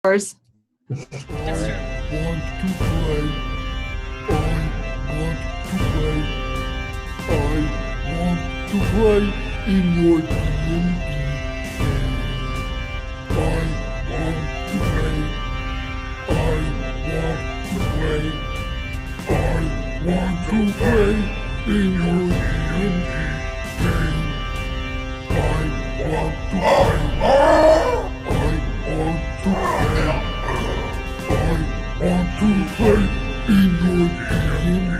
yours. Want to play. I want to play in your D&D game. I want to play. I want to play in your D&D game. I want to play. I want to play in your D&D.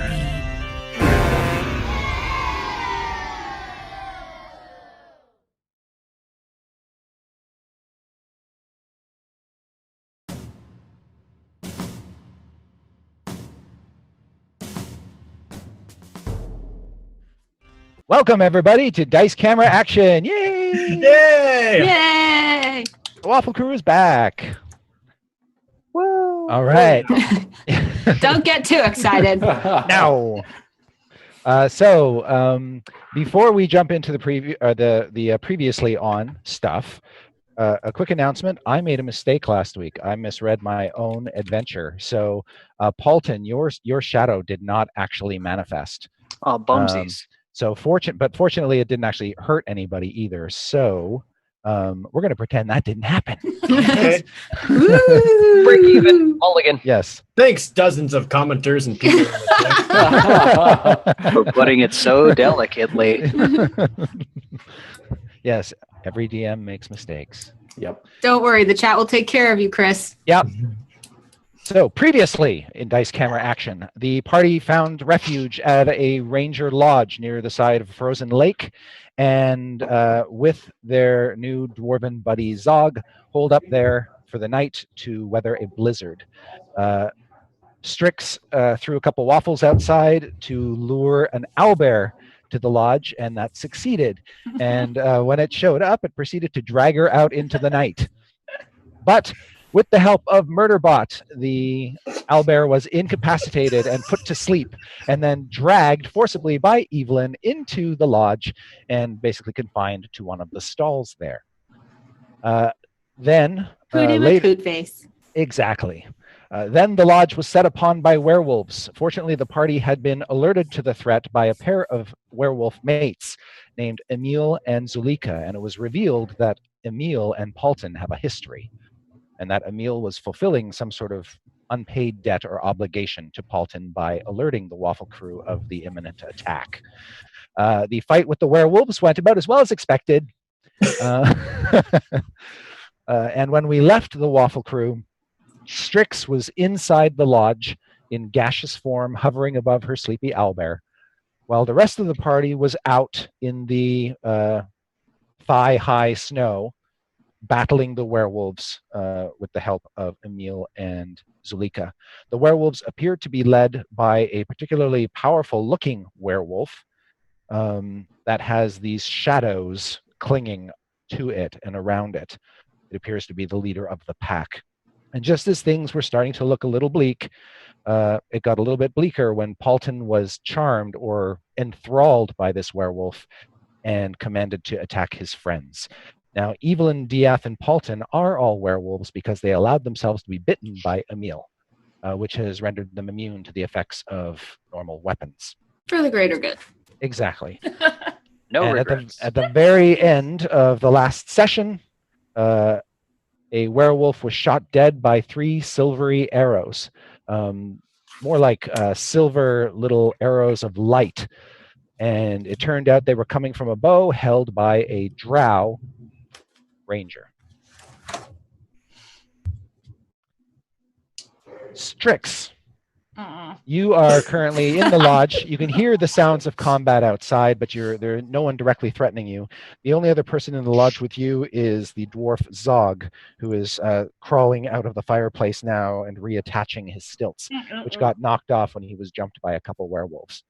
Welcome, everybody, to Dice Camera Action. Yay! Yay! Yay! The Waffle Crew is back. Woo! All right. Don't get too excited. Now. Before we jump into the preview, previously on stuff, a quick announcement. I made a mistake last week. I misread my own adventure. So, Paulton, your shadow did not actually manifest. Oh, bumsies. Fortunately, it didn't actually hurt anybody either. So, we're going to pretend that didn't happen. Okay. Break even. Mulligan. Yes. Thanks, dozens of commenters and people. For putting it so delicately. Yes. Every DM makes mistakes. Yep. Don't worry, the chat will take care of you, Chris. Yep. So previously in Dice Camera Action, the party found refuge at a ranger lodge near the side of a frozen lake, and with their new dwarven buddy Zog, holed up there for the night to weather a blizzard. Strix threw a couple waffles outside to lure an owlbear to the lodge, and that succeeded. And when it showed up, it proceeded to drag her out into the night. But with the help of Murderbot, the owlbear was incapacitated and put to sleep, and then dragged forcibly by Evelyn into the lodge and basically confined to one of the stalls there. Then Coot face. Exactly. Then the lodge was set upon by werewolves. Fortunately, the party had been alerted to the threat by a pair of werewolf mates named Emil and Zulika, and it was revealed that Emil and Paulton have a history, and that Emil was fulfilling some sort of unpaid debt or obligation to Paulton by alerting the Waffle Crew of the imminent attack. The fight with the werewolves went about as well as expected. And when we left the Waffle Crew, Strix was inside the lodge in gaseous form, hovering above her sleepy owlbear, while the rest of the party was out in the thigh-high snow, battling the werewolves with the help of Emil and Zulika. The werewolves appeared to be led by a particularly powerful-looking werewolf that has these shadows clinging to it and around it. It appears to be the leader of the pack. And just as things were starting to look a little bleak, it got a little bit bleaker when Paulton was charmed or enthralled by this werewolf and commanded to attack his friends. Now, Evelyn, Diath, and Paulton are all werewolves because they allowed themselves to be bitten by Emil, which has rendered them immune to the effects of normal weapons. For the greater good. Exactly. No And regrets. at the very end of the last session, a werewolf was shot dead by 3 silvery arrows, more like silver little arrows of light. And it turned out they were coming from a bow held by a drow ranger. Strix, you are currently in the lodge. You can hear the sounds of combat outside, but there's no one directly threatening you. The only other person in the lodge with you is the dwarf Zog, who is crawling out of the fireplace now and reattaching his stilts, which got knocked off when he was jumped by a couple werewolves.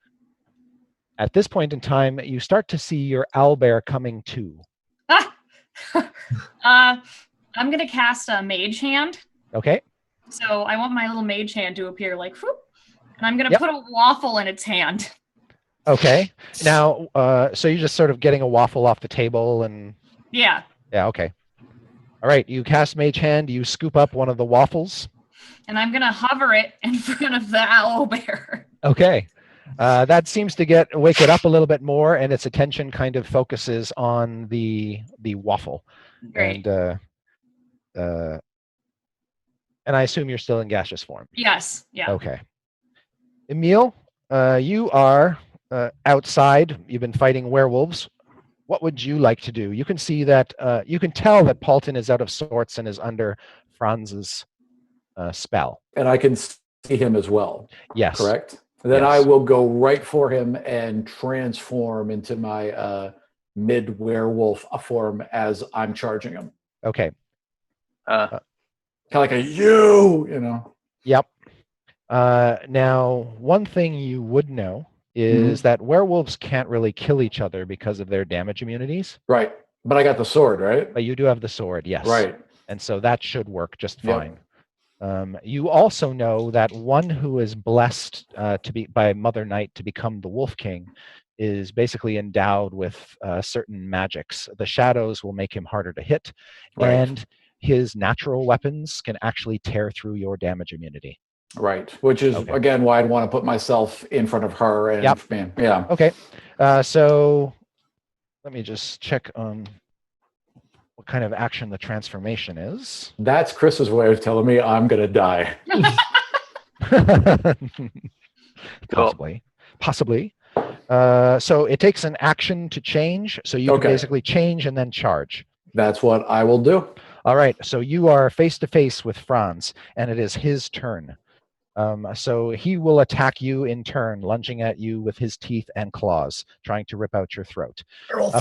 At this point in time, you start to see your owlbear coming to. I'm going to cast a mage hand. Okay. So I want my little mage hand to appear like, whoop, and I'm going to Yep. put a waffle in its hand. Okay. Now, so you're just sort of getting a waffle off the table and... Yeah. Yeah, okay. All right, you cast Mage Hand. You scoop up one of the waffles. And I'm gonna hover it in front of the owl bear. Okay. That seems to wake it up a little bit more, and its attention kind of focuses on the waffle. Great. And I assume you're still in gaseous form. Yes. Yeah. Okay. Emil, you are outside. You've been fighting werewolves. What would you like to do? You can see that you can tell that Paulton is out of sorts and is under Franz's spell. And I can see him as well. Yes. Correct? Then Yes. I will go right for him and transform into my mid-werewolf form as I'm charging him. Okay. Kind of like a you know. Yep. Now, one thing you would know is that werewolves can't really kill each other because of their damage immunities. Right. But I got the sword, right? But you do have the sword, yes. Right. And so that should work just Yep. fine. You also know that one who is blessed by Mother Night to become the Wolf King is basically endowed with certain magics. The shadows will make him harder to hit, Right. and his natural weapons can actually tear through your damage immunity. Right. Which is, Okay. again, why I'd want to put myself in front of her. And Yep. man, yeah. Okay, so let me just check on what kind of action the transformation is. That's Chris's way of telling me I'm going to die. Possibly. So it takes an action to change. So you Okay. can basically change and then charge. That's what I will do. All right. So you are face to face with Franz, and it is his turn. So he will attack you in turn, lunging at you with his teeth and claws, trying to rip out your throat.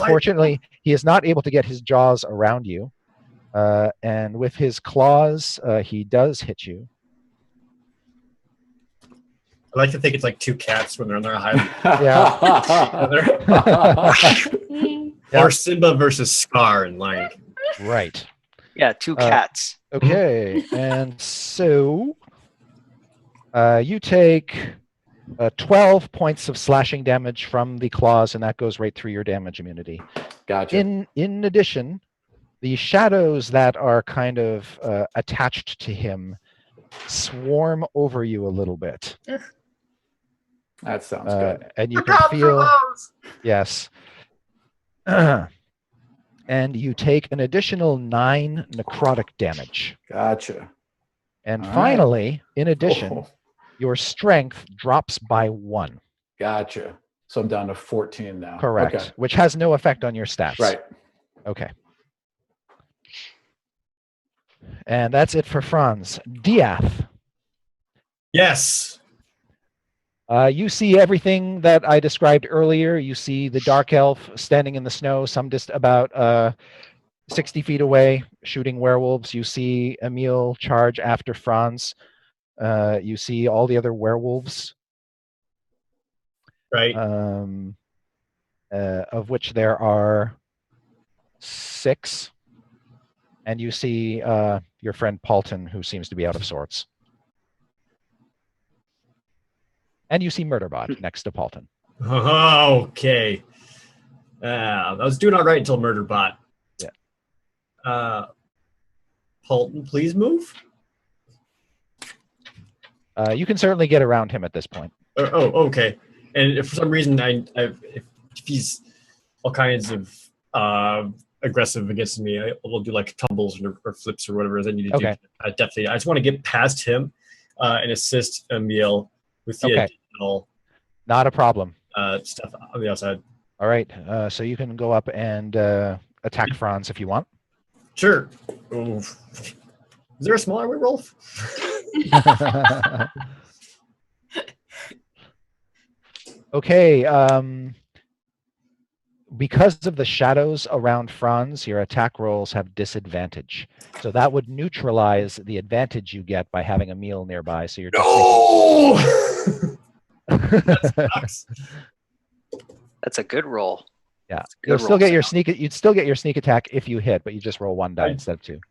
Fortunately, he is not able to get his jaws around you. And with his claws, he does hit you. I like to think it's like two cats when they're on their high. Yeah. Or Simba versus Scar in Lion King. Right. Yeah, two cats. Okay. And so you take 12 points of slashing damage from the claws, and that goes right through your damage immunity. Gotcha. In addition, the shadows that are kind of attached to him swarm over you a little bit. That sounds good. And you can feel, yes. And you take an additional 9 necrotic damage. Gotcha. And All right. finally, in addition, Oh, your strength drops by 1. gotcha. So I'm down to 14 now. Correct. Okay. Which has no effect on your stats. Right. Okay. And that's it for Franz. Diath. Yes. You see everything that I described earlier. You see the dark elf standing in the snow, about 60 feet away, shooting werewolves. You see Emil charge after Franz. You see all the other werewolves, Right. of which there are 6. And you see your friend Paulton, who seems to be out of sorts. And you see Murderbot next to Paulton. Okay. I was doing all right until Murderbot. Yeah. Paulton, please move. You can certainly get around him at this point. Okay. And if for some reason if he's all kinds of aggressive against me, I will do like tumbles or flips or whatever I need to Okay. do. Definitely, I just want to get past him and assist Emil with the Okay. additional Not a problem. stuff on the outside. All right. So you can go up and attack Franz if you want. Sure. Oof. Is there a smaller werewolf? Okay. Because of the shadows around Franz, your attack rolls have disadvantage. So that would neutralize the advantage you get by having a meal nearby. So you're just No. That sucks. That's a good roll. yeah. a good You'll still roll, get your Sam. sneak. You'd still get your sneak attack if you hit, but you just roll 1 die Right. instead of 2.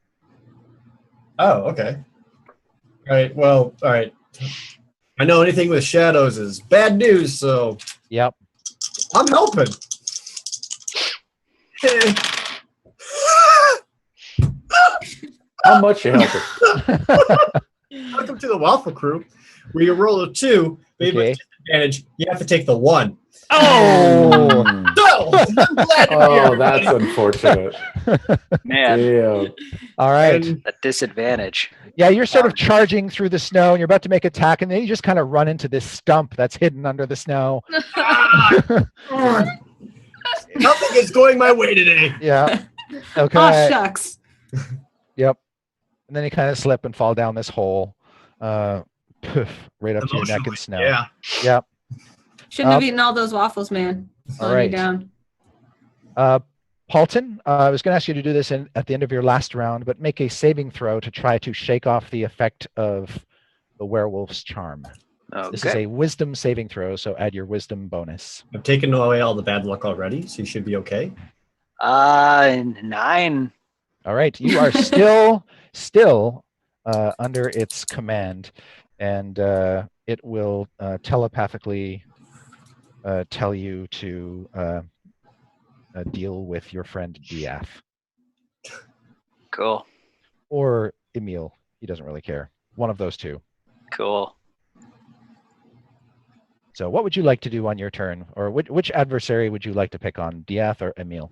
Oh, okay. All right. Well, all right. I know anything with shadows is bad news, so Yep. I'm helping. How much you helping? Welcome to the Waffle Crew, where you roll a 2, but Okay. with disadvantage, you have to take the 1. Oh! So, I'm glad to be here, Oh, that's everybody. unfortunate. Man, Damn. All right. And a disadvantage. Yeah, you're sort of charging through the snow and you're about to make attack, and then you just kind of run into this stump that's hidden under the snow. nothing is going my way today. Yeah. Oh, Okay. shucks. Yep. And then you kind of slip and fall down this hole. Poof, right up to your neck in Emotionally, snow. Yeah. Yep. Shouldn't have eaten all those waffles, man. Slowing right. you down. Paulton, I was going to ask you to do this at the end of your last round, but make a saving throw to try to shake off the effect of the werewolf's charm. This is Okay. a wisdom saving throw, so add your wisdom bonus. I've taken away all the bad luck already, so you should be okay. 9. All right, you are still under its command, and it will telepathically tell you to deal with your friend Diath Cool. or Emil. He doesn't really care. One of those two. Cool. So, what would you like to do on your turn, or which adversary would you like to pick on, Diath or Emil?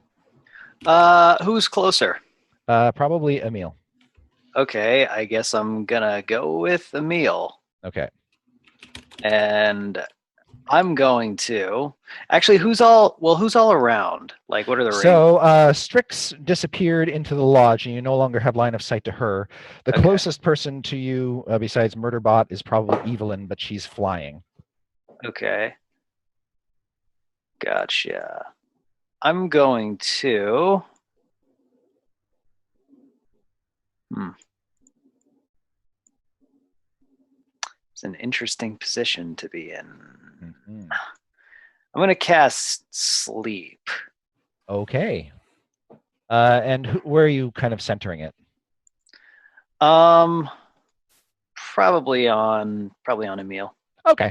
Who's closer? Probably Emil. Okay, I guess I'm gonna go with Emil. Okay. And I'm going to actually who's all around? Like what are the So Strix disappeared into the lodge, and you no longer have line of sight to her. The Okay. closest person to you, besides Murderbot, is probably Evelyn, but she's flying. Okay. Gotcha. I'm going to It's an interesting position to be in. Mhm. I'm going to cast Sleep. Okay. And where are you kind of centering it? Probably on Emil. Okay.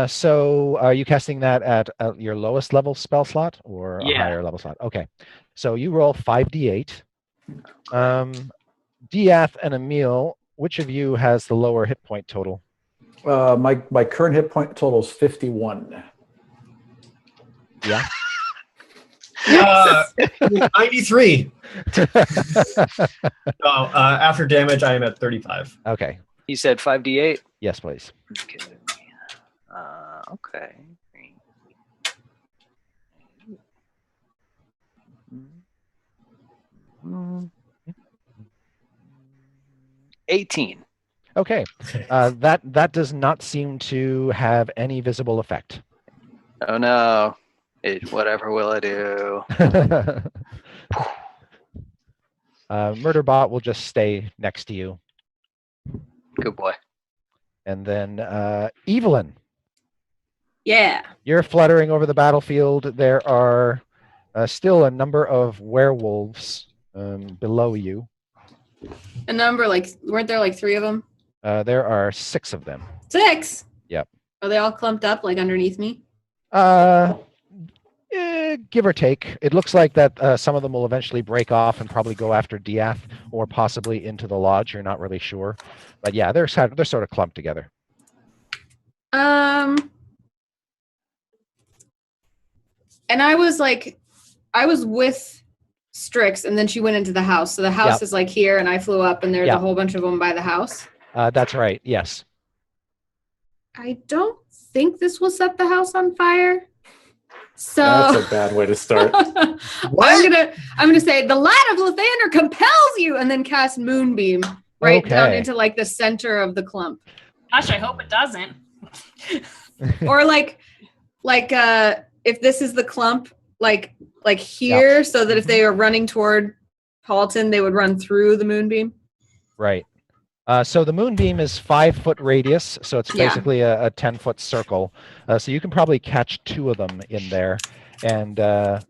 So are you casting that at your lowest level spell slot or a Yeah. higher level slot? Okay. So you roll 5d8. Diath and Emil, which of you has the lower hit point total? My current hit point total is 51. Yeah. 93. After damage, I am at 35. Okay. You said 5d8? Yes, please. Okay. Okay. 18. Okay. That does not seem to have any visible effect. Oh no. Whatever will I do? Murderbot will just stay next to you. Good boy. And then Evelyn, Yeah. you're fluttering over the battlefield. There are still a number of werewolves below you. A number, like, weren't there like 3 of them? There are 6 of them. 6? Yep. Are they all clumped up, like, underneath me? Give or take. It looks like that some of them will eventually break off and probably go after Diath or possibly into the lodge. You're not really sure. But yeah, they're sort of clumped together. And I was with Strix, and then she went into the house. So the house Yep. is like here, and I flew up, and there's Yep. a whole bunch of them by the house. That's right. Yes. I don't think this will set the house on fire. So That's a bad way to start. I'm gonna say the light of Lathander compels you, and then cast Moonbeam right down Okay. into like the center of the clump, Gosh, I hope it doesn't. or like if this is the clump, like here, so that if they are running toward Paulton, they would run through the Moonbeam. Right. So the moonbeam is 5-foot radius, so it's Yeah. basically a 10-foot circle. So you can probably catch 2 of them in there, and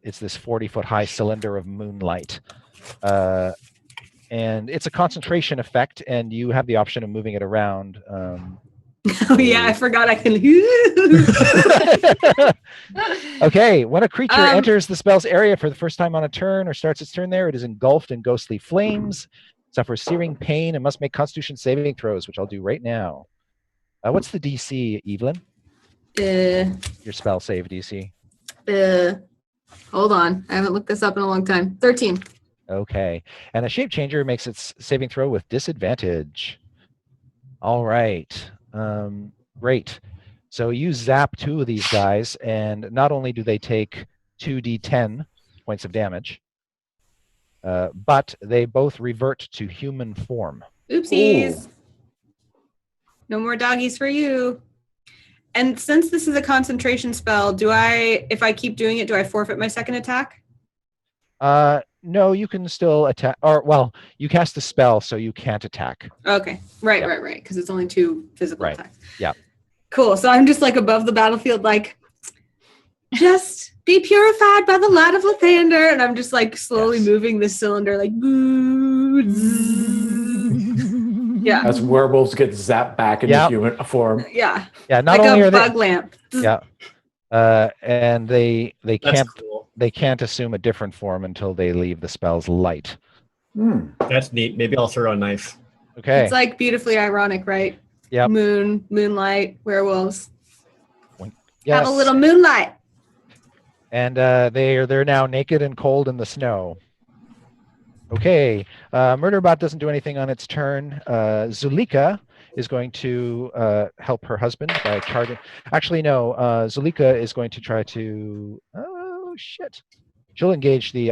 it's this 40-foot high cylinder of moonlight. And it's a concentration effect, and you have the option of moving it around. Oh yeah, I forgot I can. Okay, when a creature Um, enters the spell's area for the first time on a turn or starts its turn there, it is engulfed in ghostly flames. suffers searing pain and must make Constitution saving throws, which I'll do right now. What's the DC, Evelyn? Your spell save DC. Hold on. I haven't looked this up in a long time. 13. Okay. And a shape changer makes its saving throw with disadvantage. All right. Great. So you zap 2 of these guys, and not only do they take 2d10 points of damage, but they both revert to human form. Oopsies. Ooh. No more doggies for you. And since this is a concentration spell, if I keep doing it, do I forfeit my second attack? No, you can still attack. Or, well, you cast a spell, so you can't attack. Okay. Right, Yep. right. Because it's only 2 physical Right. attacks. Yeah. Cool. So I'm just like above the battlefield, like, just be purified by the light of Lathander. And I'm just like slowly Yes. moving this cylinder, like, boo, zzz. Yeah. As werewolves get zapped back into Yep. human form. Yeah. Yeah, not Like only a are they bug lamp. Yeah. And they That's can't cool. they can't assume a different form until they leave the spell's light. Hmm. That's neat. Maybe I'll throw a knife. Okay. It's like beautifully ironic, right? Yep. Moonlight, werewolves. Yes. Have a little moonlight. And they're now naked and cold in the snow. Okay. Murderbot doesn't do anything on its turn. Zulika is going to help her husband by charging. Actually, no. Zulika is going to try to. Oh shit! She'll engage the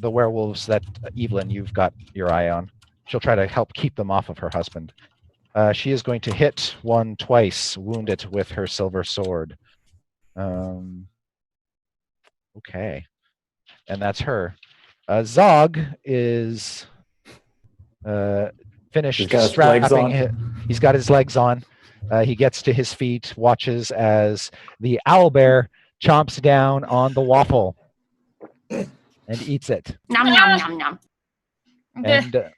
werewolves that Evelyn, you've got your eye on. She'll try to help keep them off of her husband. She is going to hit one twice, wound it with her silver sword. Okay, and that's her. Zog is finished He's got his legs strapping. on. He's got his legs on. He gets to his feet, watches as the owlbear chomps down on the waffle and eats it. Nom nom nom nom. And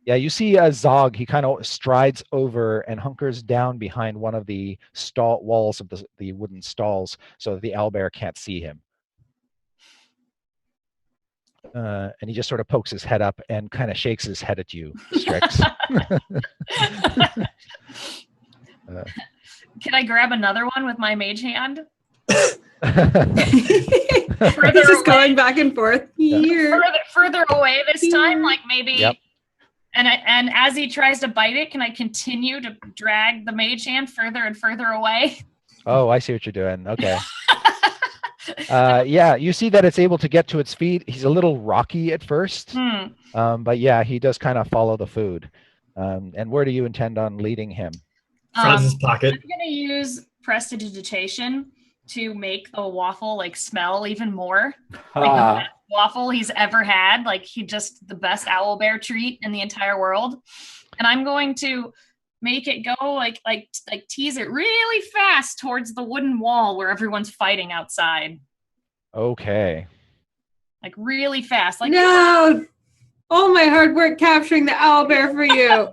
yeah, you see Zog. He kind of strides over and hunkers down behind one of the walls of the wooden stalls, so that the owlbear can't see him. And he just sort of pokes his head up and kind of shakes his head at you, Strix. Can I grab another one with my mage hand? It's just going back and forth. Here. Further away this time, like maybe. Yep. And as he tries to bite it, can I continue to drag the mage hand further and further away? Oh, I see what you're doing. Okay. Yeah, you see that it's able to get to its feet. He's a little rocky at first, but yeah, he does kind of follow the food. And where do you intend on leading him? Franz's pocket. I'm gonna use prestidigitation to make the waffle like smell even more like the best waffle he's ever had. Like he just the best owlbear treat in the entire world. And I'm going to make it go like tease it really fast towards the wooden wall where everyone's fighting outside. Okay. Like really fast. Like No. All my hard work capturing the owlbear for you.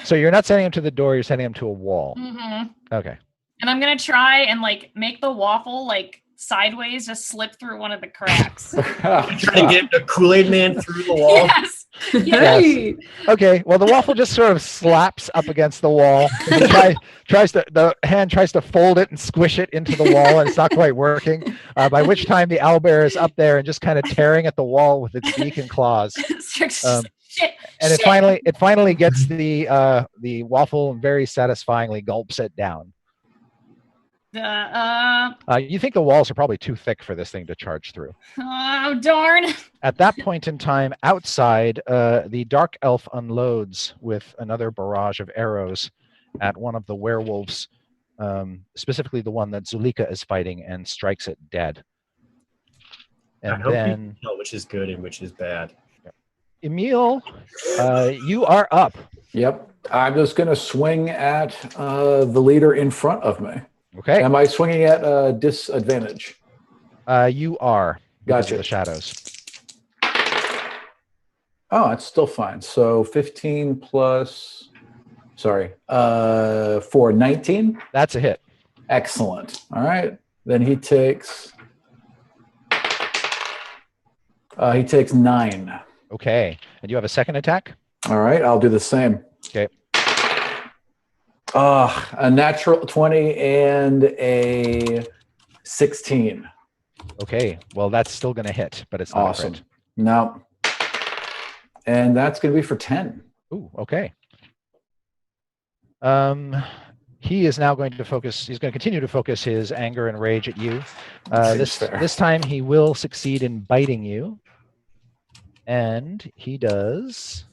So you're not sending him to the door, you're sending him to a wall. Mm-hmm. Okay. And I'm gonna try and like make the waffle like sideways, just slip through one of the cracks. Trying to get the Kool-Aid man through the wall. Yes. Yay. Okay. Well, the waffle just sort of slaps up against the wall. The hand tries to fold it and squish it into the wall, and it's not quite working. By which time the owlbear is up there and just kind of tearing at the wall with its beak and claws. Shit. And it finally gets the waffle and very satisfyingly gulps it down. You think the walls are probably too thick for this thing to charge through. Oh darn. At that point in time, outside, the dark elf unloads with another barrage of arrows at one of the werewolves, specifically the one that Zulika is fighting, and strikes it dead. I And hope then, we know which is good and which is bad. Emil, you are up. Yep. I'm just going to swing at the leader in front of me. Okay. Am I swinging at disadvantage? You are. Because Gotcha. of the shadows. Oh, it's still fine. So 15 plus, sorry, 19. That's a hit. Excellent. All right. Then he takes 9. Okay. And you have a second attack? All right, I'll do the same. Okay. A natural 20 and a 16. Okay. Well, that's still going to hit, but it's not Awesome. a crit. No. And that's going to be for 10. Ooh, okay. He is now going to focus. He's going to continue to focus his anger and rage at you. Seems fair. This time he will succeed in biting you, and he does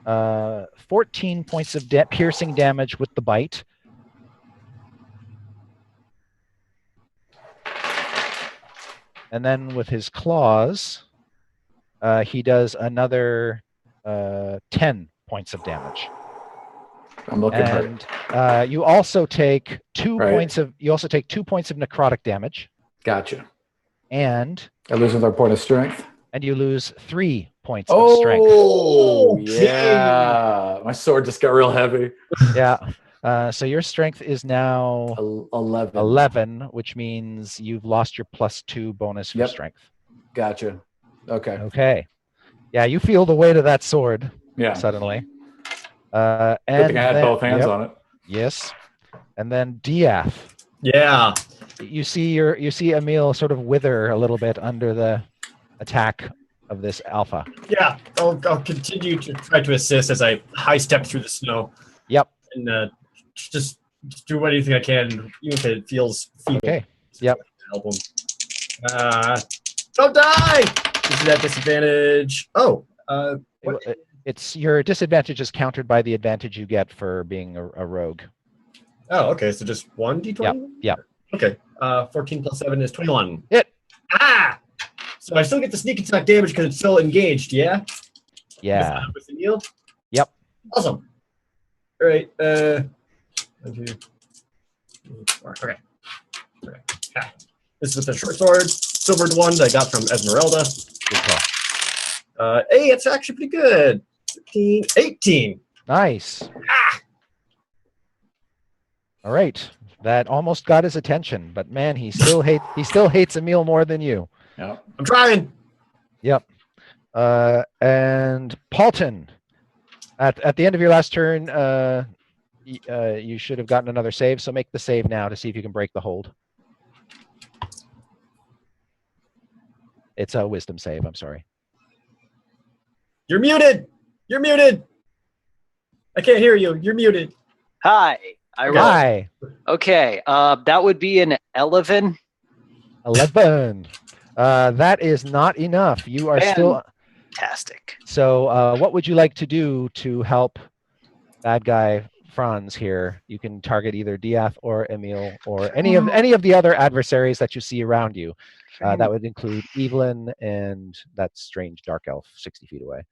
14 points of piercing damage with the bite. And then with his claws, he does another 10 points of damage. I'm looking hurt. And you also take 2 Right. points of necrotic damage, Gotcha. and I lose another point of strength. you lose 3 points of strength. Oh, Okay. yeah. My sword just got real heavy. Yeah. So your strength is now 11. 11, which means you've lost your +2 bonus for Yep. strength. Gotcha. Okay. Okay. Yeah, you feel the weight of that sword Yeah. suddenly. Good And thing I had then- both hands yep, on it. Yes. And then Diath. Yeah. You see Emil sort of wither a little bit under the attack of this alpha. Yeah. I'll continue to try to assist as I high step through the snow. Yep. And just do anything I can, even if it feels feeble. Okay. Yep. Help him. Don't die! This is at disadvantage. Oh. What? It's your disadvantage is countered by the advantage you get for being a rogue. Oh, okay. So just 1d20? Yep. Okay. 14 plus 7 is 21. Hit. Ah! So I still get the sneak attack damage because it's still engaged, yeah? Yeah. With the Emil? Yep. Awesome. All right. 1, 2, 3, 4. Okay. Ah. This is the short sword, silvered one that I got from Esmeralda. Good call. Hey, it's actually pretty good. 15, 18. Nice. All right. That almost got his attention, but man, he still hates Emil more than you. Yeah. I'm trying. Yep. And Paulton, at the end of your last turn, you should have gotten another save. So make the save now to see if you can break the hold. It's a wisdom save. I'm sorry. You're muted. You're muted. I can't hear you. You're muted. Hi. I rolled. Hi. Okay. That would be an 11. 11. That is not enough. You are still. Fantastic. So, what would you like to do to help bad guy Franz here? You can target either Diath or Emil or any of the other adversaries that you see around you. That would include Evelyn and that strange dark elf 60 feet away.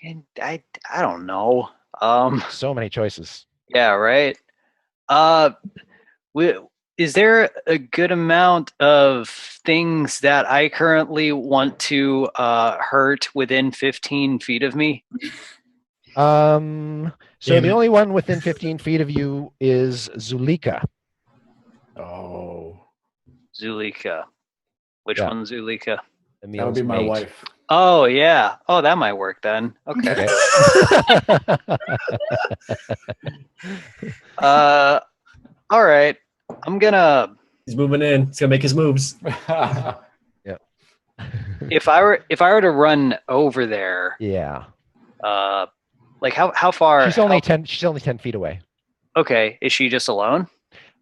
And I don't know. So many choices. Yeah, right. Is there a good amount of things that I currently want to hurt within 15 feet of me? So the only one within 15 feet of you is Zulika. Oh. Zulika. Which Yeah. one's Zulika? That would Emil's be my mate. wife. Oh, yeah. Oh, that might work then. Okay. All right. I'm gonna. He's moving in. He's gonna make his moves. If I were to run over there, Yeah. like how far? She's only 10 feet away. Okay. Is she just alone?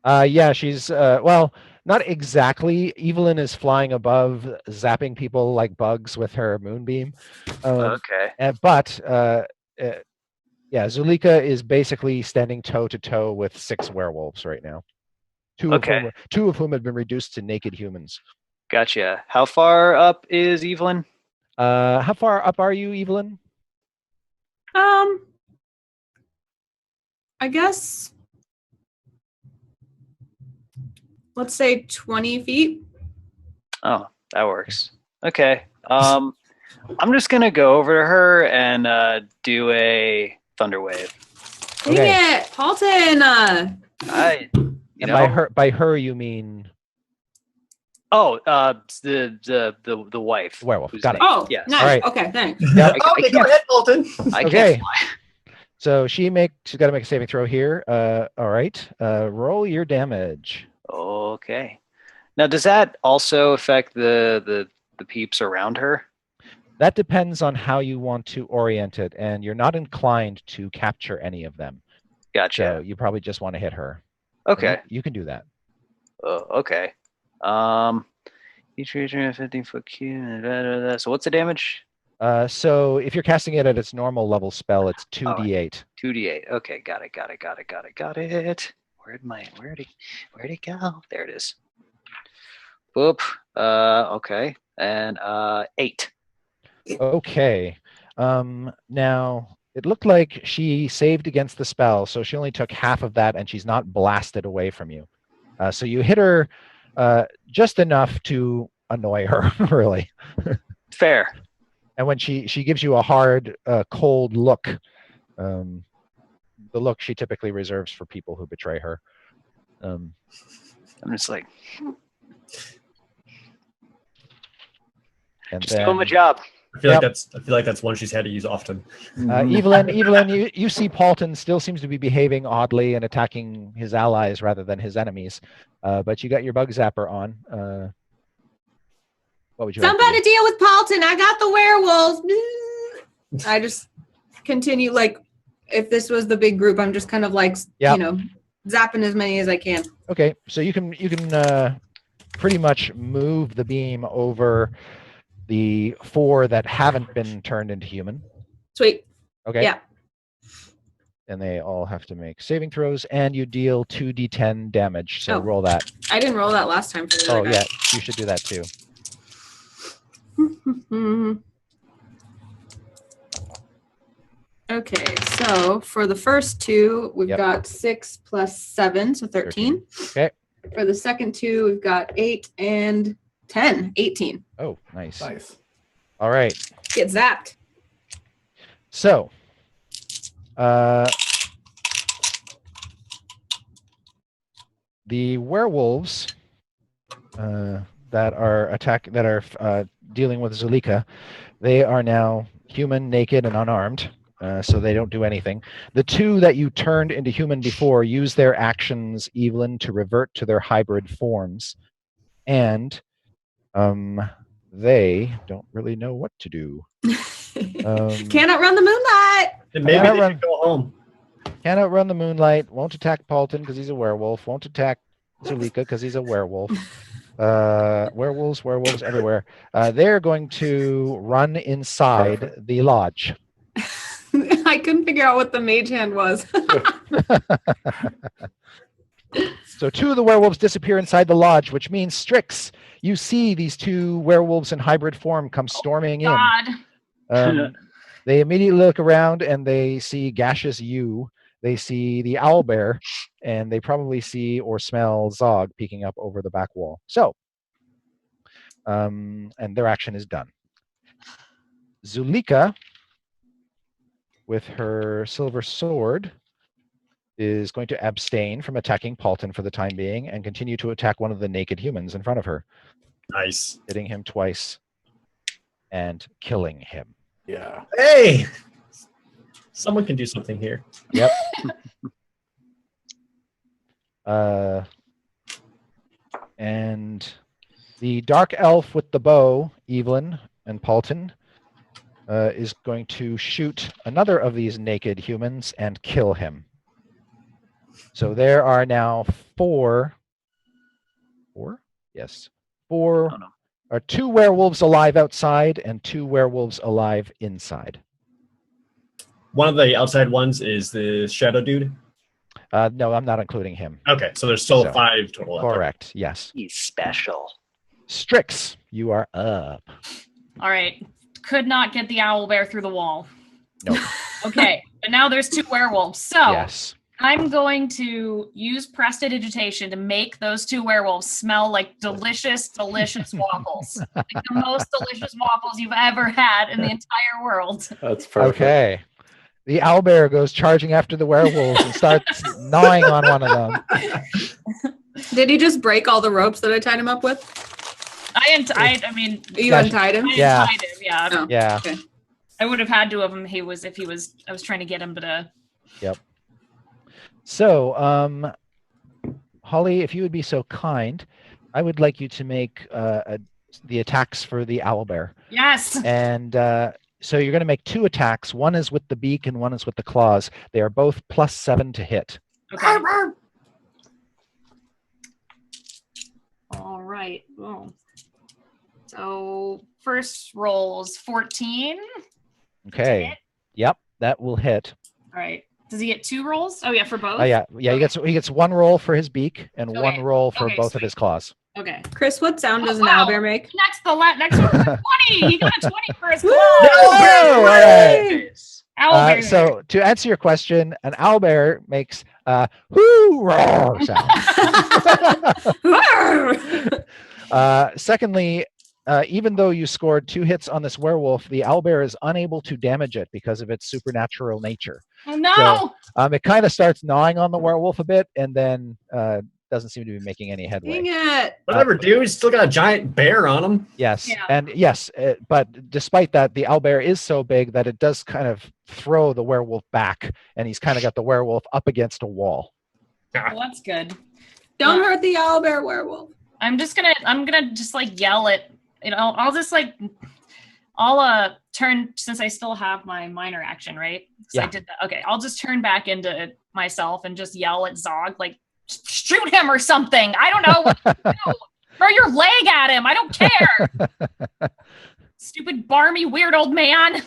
Yeah, she's well, not exactly. Evelyn is flying above, zapping people like bugs with her moonbeam. Okay. But yeah, Zulika is basically standing toe to toe with 6 werewolves right now. Two of whom have been reduced to naked humans. Gotcha. How far up is Evelyn? How far up are you, Evelyn? I guess let's say 20 feet. Oh, that works. Okay. I'm just gonna go over to her and do a thunder wave. Dang Okay. it, Paulton. I, you And know. by her you mean Oh, the wife. Werewolf. whose Got it. name- Oh, Yes. nice. All right. Okay, thanks. Yep. I Okay, go can't- ahead, Bolton. I Okay. can't fly. So she's got to make a saving throw here. All right. Roll your damage. Okay. Now, does that also affect the peeps around her? That depends on how you want to orient it, and you're not inclined to capture any of them. Gotcha. So you probably just want to hit her. Okay. You can do that. Okay. Each creature in a 15-foot cube. So what's the damage? So if you're casting it at its normal level spell, it's 2d8. 2d8. Okay, got it. Where'd it go? There it is. Boop. Okay. And 8. Okay. Now it looked like she saved against the spell, so she only took half of that, and she's not blasted away from you. So you hit her just enough to annoy her, really. Fair. And when she gives you a hard, cold look, the look she typically reserves for people who betray her. I'm just like, And just then, doing my job. I feel Yep. like that's one she's had to use often. Evelyn, you see Paulton still seems to be behaving oddly and attacking his allies rather than his enemies. But you got your bug zapper on. What would you like to Somebody do? deal with Paulton. I got the werewolves. I just continue like if this was the big group, I'm just kind of like Yep. zapping as many as I can. Okay, so you can pretty much move the beam over the 4 that haven't been turned into human. Sweet. Okay. Yeah. And they all have to make saving throws, and you deal 2d10 damage. So Oh. roll that. I didn't roll that last time for the Oh other yeah, you should do that too. guy. Okay, so for the first 2, we've Yep. got 6 plus 7, so 13. Okay. For the second 2, we've got 8 and 10, 18. Oh, nice. Nice. All right. Get zapped. So, the werewolves that are dealing with Zulika, they are now human, naked, and unarmed. So they don't do anything. The 2 that you turned into human before use their actions, Evelyn, to revert to their hybrid forms, and they don't really know what to do. Can't outrun the moonlight. And maybe Yeah, they run- should go home. Can't outrun the moonlight. Won't attack Paulton because he's a werewolf. Won't attack Zulika because he's a werewolf. Werewolves everywhere. They're going to run inside the lodge. I couldn't figure out what the mage hand was. So 2 of the werewolves disappear inside the lodge, which means Strix, you see these 2 werewolves in hybrid form come storming in. God. They immediately look around and they see gaseous you. They see the owlbear, and they probably see or smell Zog peeking up over the back wall. So, and their action is done. Zulika, with her silver sword, is going to abstain from attacking Paulton for the time being and continue to attack one of the naked humans in front of her, Nice. hitting him twice and killing him. Yeah. Hey, someone can do something here. Yep. And the dark elf with the bow, Evelyn and Paulton, is going to shoot another of these naked humans and kill him. So there are now 4. Yes. 4 Oh, no. or 2 werewolves alive outside and 2 werewolves alive inside. One of the outside ones is the shadow dude. No, I'm not including him. Okay, so there's still So, 5 total. out there. Correct. Yes. He's special. Strix, you are up. All right. Could not get the owl bear through the wall. Nope. Okay. But now there's 2 werewolves. So Yes. I'm going to use prestidigitation to make those 2 werewolves smell like delicious, delicious waffles. Like the most delicious waffles you've ever had in the entire world. That's perfect. Okay. The owlbear goes charging after the werewolves and starts gnawing on one of them. Did he just break all the ropes that I tied him up with? I mean, You Yeah, untied him? I Yeah. untied him. Yeah. Oh. Yeah. Okay. I would have had to have him. I was trying to get him, but So, Holly, if you would be so kind, I would like you to make the attacks for the owlbear. yes. And so you're going to make 2 attacks. One is with the beak and one is with the claws. They are both +7 to hit. Okay. All right. Oh. So first rolls 14. Okay. Hit. Yep, that will hit. All right. Does he get 2 rolls? Oh yeah, for both. Oh yeah. He gets 1 roll for his beak and Okay. 1 roll for Okay, both of sweet. his claws. Okay. Chris, what sound does an wow. owlbear make? Next one was a 20. He got a 20 for his Woo! claws. All right. Owlbear. So to answer your question, an owlbear makes whoo roar sound. Secondly, even though you scored 2 hits on this werewolf, the owlbear is unable to damage it because of its supernatural nature. Oh no. It kind of starts gnawing on the werewolf a bit, and then doesn't seem to be making any headway. Dang it. Whatever, dude. He's still got a giant bear on him. Yes, Yeah. and yes, but despite that, the owlbear is so big that it does kind of throw the werewolf back, and he's kind of got the werewolf up against a wall. Well, that's good. Don't hurt the owlbear werewolf. I'm gonna just like yell at, I'll just like, I'll turn, since I still have my minor action, right? So Yeah. I did that. Okay, I'll just turn back into myself and just yell at Zog, like, shoot him or something. I don't know what to do. Throw your leg at him. I don't care. Stupid barmy weird old man.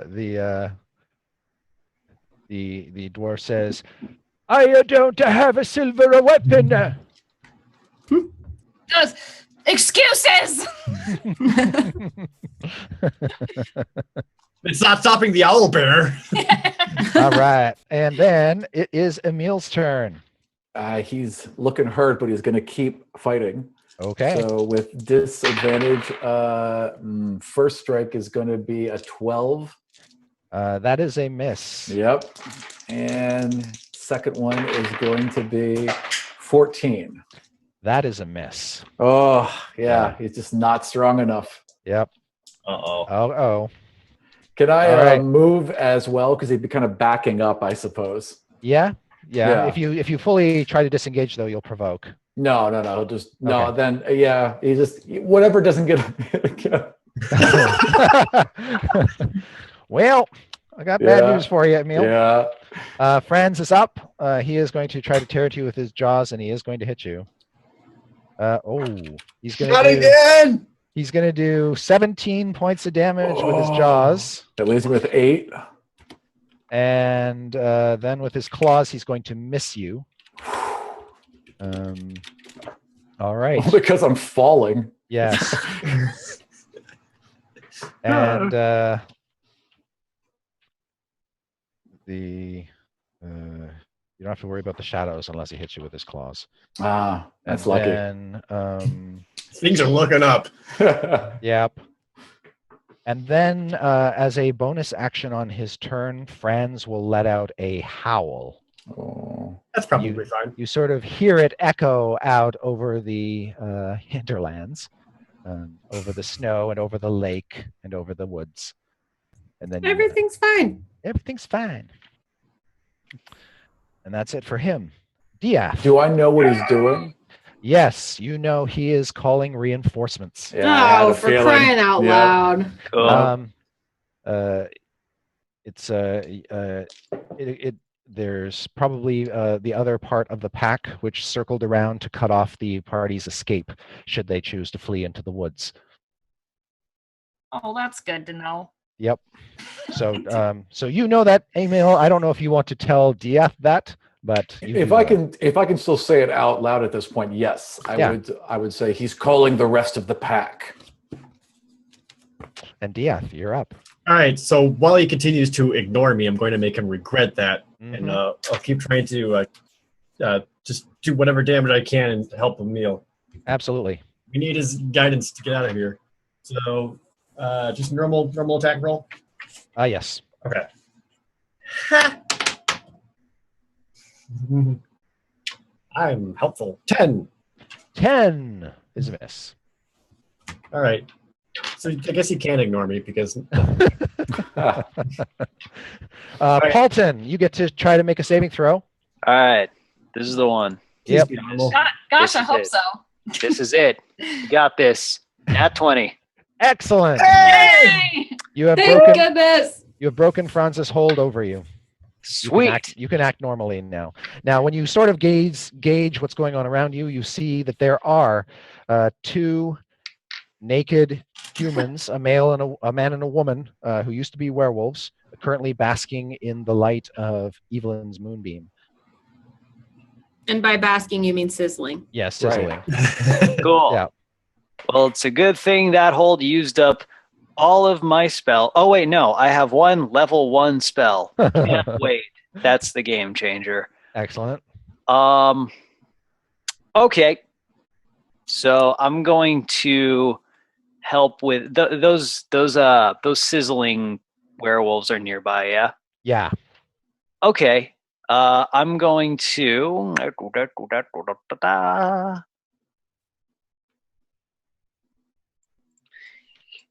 The dwarf says, "I don't have a silver weapon." Does excuses. It's not stopping the owlbear. All right, and then it is Emil's turn. He's looking hurt, but he's going to keep fighting. Okay. So with disadvantage, first strike is going to be a 12. That is a miss. Yep. And second one is going to be 14. That is a miss. Oh, yeah. He's just not strong enough. Yep. Uh-oh. Oh. Can I All right. move as well? Because he'd be kind of backing up, I suppose. Yeah. Yeah. If you fully try to disengage, though, you'll provoke. No. He'll just no. Okay. Then he just whatever doesn't get. Well, I got bad Yeah. news for you, Emil. Yeah. Franz is up. He is going to try to tear at you with his jaws, and he is going to hit you. He's going Not to do, again! he's going to do 17 points of damage with his jaws, That leaves me with 8. and then with his claws, he's going to miss you. All right. Because I'm falling. Yes. And you don't have to worry about the shadows unless he hits you with his claws. That's And lucky. then, Things are looking up. yep. And then, as a bonus action on his turn, Franz will let out a howl. Oh. That's probably fine. You sort of hear it echo out over the hinterlands, over the snow and over the lake and over the woods. And then Everything's fine. everything's fine. And that's it for him. Diath. Do I know what he's doing? Yes, you know he is calling reinforcements. Yeah, I had Oh, a for feeling. crying out Yeah. loud. Cool. There's probably the other part of the pack which circled around to cut off the party's escape should they choose to flee into the woods. Oh, that's good to know. Yep. So you know that, Emil. I don't know if you want to tell Diath that, but you If do I know. can still say it out loud at this point, yes, I would say he's calling the rest of the pack. And Diath, you're up. All right, so while he continues to ignore me, I'm going to make him regret that. Mhm. And I'll keep trying to just do whatever damage I can and help Emil. Absolutely. We need his guidance to get out of here. So just normal attack roll. Yes. Okay. I'm helpful. 10. 10. is a miss. All right. So I guess he can't ignore me because Paulton, you get to try to make a saving throw. All right. This is the one. Yep. he's normal. Gosh, This I is hope it. so. This is it. You got this. Nat 20. Excellent. Yay! You have Thank broken. goodness. You have broken Franz's hold over you. Sweet. You can act normally now. Now, when you sort of gauge what's going on around you, you see that there are two naked humans, a male and a man and a woman, who used to be werewolves, currently basking in the light of Evelyn's moonbeam. And by basking, you mean sizzling. Yes, sizzling. Cool. Yeah. Well, it's a good thing that hold used up all of my spell. Oh, wait, no. I have one level 1 spell. Can't wait. That's the game changer. Excellent. Okay. So I'm going to help with those sizzling werewolves are nearby, yeah? Yeah. Okay. I'm going to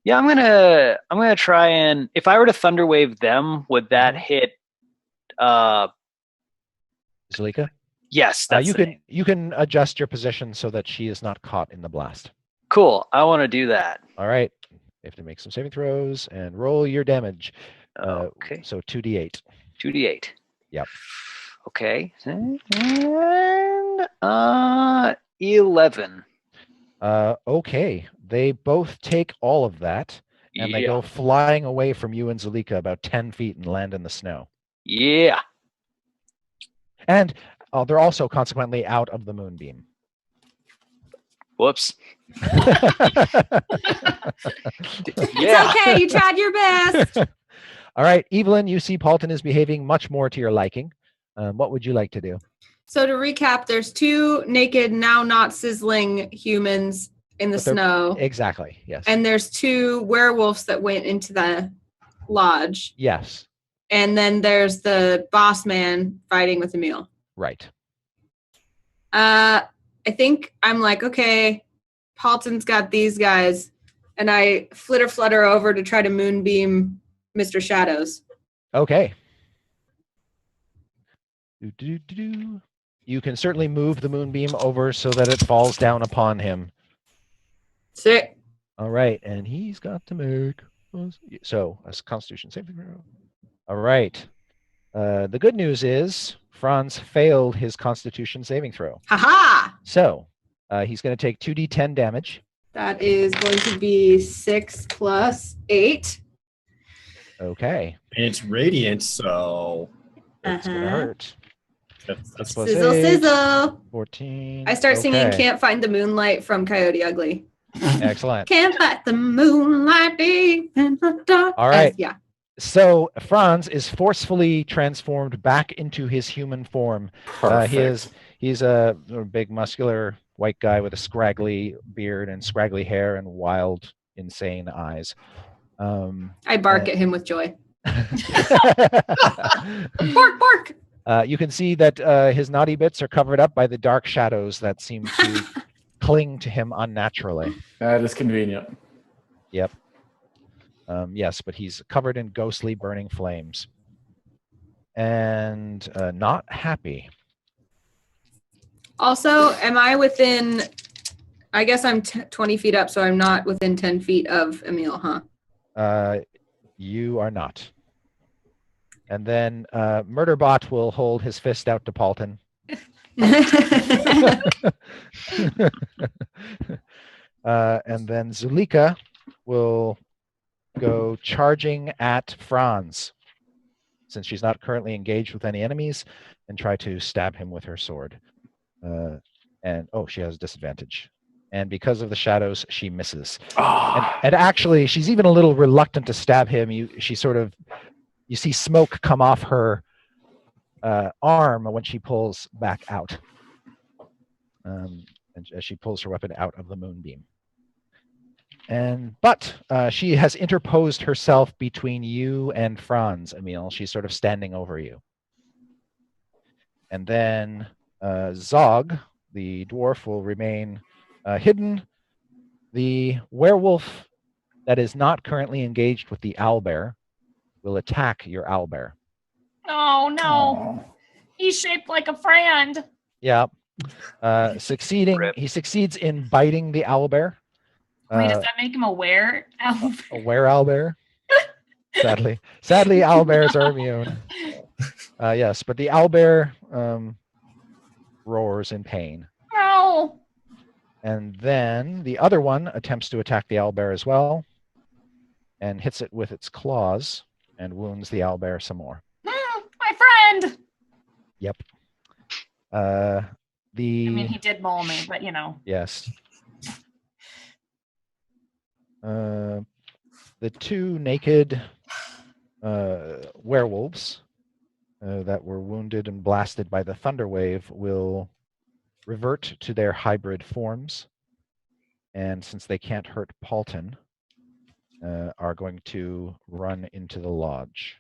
yeah, I'm gonna try and if I were to thunder wave them, would that hit Zalika? yes, that's You the can name. you can adjust your position so that she is not caught in the blast. Cool. I want to do that. All right. You have to make some saving throws and roll your damage. Okay. So 2d8. 2d8. Yep. Okay. And 11. Okay. They both take all of that, and they Yeah. go flying away from you and Zalika about 10 feet and land in the snow. Yeah. And they're also consequently out of the moonbeam. Whoops. It's Yeah. okay. You tried your best. All right, Evelyn, you see Paulton is behaving much more to your liking. What would you like to do? So to recap, there's two naked, now not sizzling humans in the But they're- snow. Exactly. Yes. And there's two werewolves that went into the lodge. Yes. And then there's the boss man fighting with Emil. Right. I think I'm like, okay, Paulton's got these guys. And I flutter over to try to moonbeam Mr. Shadows. Okay. Do-do-do-do. You can certainly move the moonbeam over so that it falls down upon him. Sick. All right, and he's got to make so a Constitution saving throw. All right. The good news is Franz failed his Constitution saving throw, Haha. so he's going to take 2d10 damage. That is going to be 6 plus 8. Okay, And it's radiant, so it's going to Uh-huh. hurt. that's Plus Sizzle, 8, sizzle. 14. I start singing Okay. Can't Find the Moonlight from Coyote Ugly. Excellent. Can't find the moonlight deep in the dark. All right. Yeah. So Franz is forcefully transformed back into his human form. Perfect. He's a big, muscular white guy with a scraggly beard and scraggly hair and wild, insane eyes. I bark at him with joy. Bark, bark. You can see that his naughty bits are covered up by the dark shadows that seem to cling to him unnaturally. That is convenient. Yep. Yes, but he's covered in ghostly burning flames. And not happy. Also, am I within? I guess I'm 20 feet up, so I'm not within 10 feet of Emil, huh? You are not. And then Murderbot will hold his fist out to Paulton. And then Zulika will go charging at Franz, since she's not currently engaged with any enemies, and try to stab him with her sword. She has disadvantage. And because of the shadows, she misses. And actually, she's even a little reluctant to stab him. You see smoke come off her arm when she pulls back out. And as she pulls her weapon out of the moonbeam. But she has interposed herself between you and Franz, Emil. She's sort of standing over you. And then Zog, the dwarf, will remain hidden The werewolf that is not currently engaged with the owlbear will attack your owlbear. Oh no. He's shaped like a friend. Yeah. Succeeding, Rip. he succeeds in biting the owlbear. Wait, does that make him aware? A were-owlbear? Sadly, owlbears are immune. Yes, but the owlbear roars in pain. No. And then the other one attempts to attack the owlbear as well and hits it with its claws and wounds the owlbear some more. My friend. Yep. I mean, he did maul me, but you know. Yes. The two naked werewolves that were wounded and blasted by the thunder wave will revert to their hybrid forms. And since they can't hurt Paulton, are going to run into the lodge.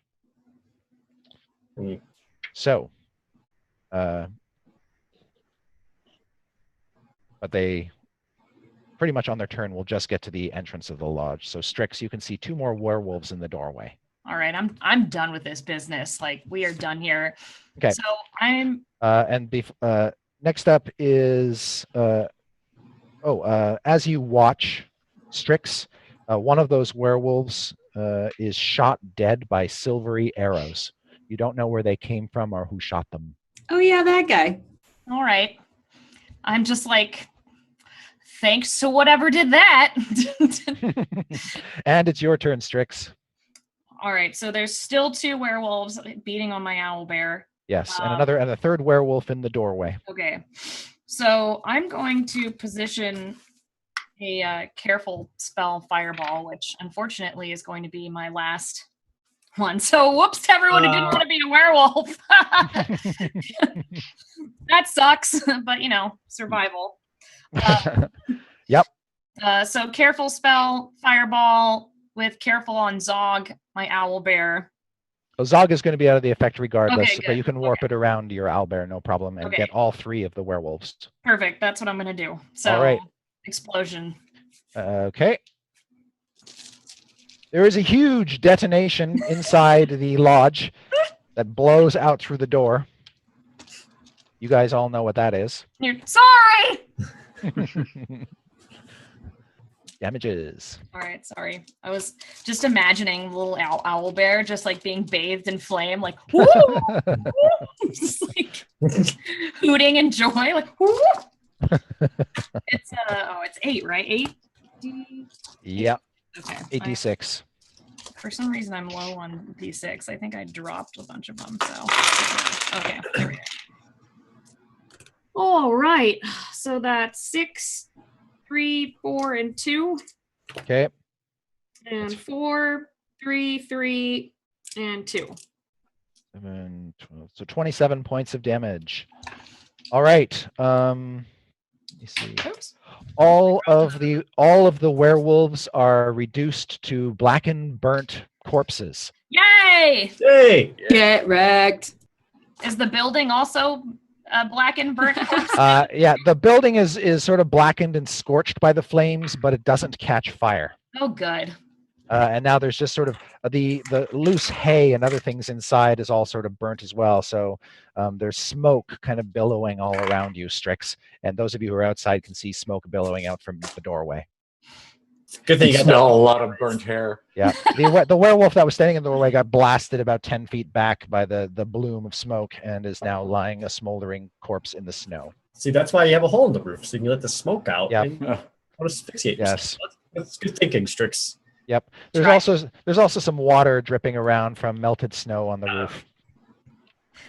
So, but they pretty much on their turn will just get to the entrance of the lodge. So Strix, you can see two more werewolves in the doorway. All right, I'm done with this business. Like, we are done here. Okay. So I'm Next up is as you watch Strix, one of those werewolves is shot dead by silvery arrows. You don't know where they came from or who shot them. Oh yeah, that guy. all right. I'm just like, thanks to whatever did that. And it's your turn, Strix. All right, so there's still 2 werewolves beating on my owlbear. Yes, and a third werewolf in the doorway. Okay, so I'm going to position a careful spell fireball, which unfortunately is going to be my last one. So whoops to everyone who didn't want to be a werewolf. That sucks, but you know, survival. Yep. So careful spell fireball with careful on Zog, my owlbear. Zog is going to be out of the effect regardless, Okay, but you good. can warp it around your owlbear, no problem, and Okay. get all 3 of the werewolves. Perfect. That's what I'm going to do. So, All right. Explosion. Okay. There is a huge detonation inside the lodge that blows out through the door. You guys all know what that is. You're sorry. Damages. All right, sorry. I was just imagining little owlbear just like being bathed in flame, like woo, woo, just like hooting in joy, like woo. It's it's 8, right? 8. Yep. Okay. 8d6. For some reason, I'm low on d6. I think I dropped a bunch of them. So okay, there we go. All right. So that's 6, 3, 4, and 2. Okay. And 4, 3, 3, and 2. 7, 12. So 27 points of damage. All right. Let me see. Oops. All of the werewolves are reduced to blackened, burnt corpses. Yay! Hey! Get wrecked. Is the building also black and burnt? Yeah, the building is sort of blackened and scorched by the flames, but it doesn't catch fire. Oh, good. And now there's just sort of the loose hay and other things inside is all sort of burnt as well. So there's smoke kind of billowing all around you, Strix. And those of you who are outside can see smoke billowing out from the doorway. Good thing You you got smell that. a lot of burnt hair. Yeah, the werewolf that was standing in the doorway got blasted about 10 feet back by the bloom of smoke and is now lying a smoldering corpse in the snow. See, that's why you have a hole in the roof, so you can let the smoke out. Yeah. And want to asphyxiate Yes. yourself. That's good thinking, Strix. Yep. There's also some water dripping around from melted snow on the roof.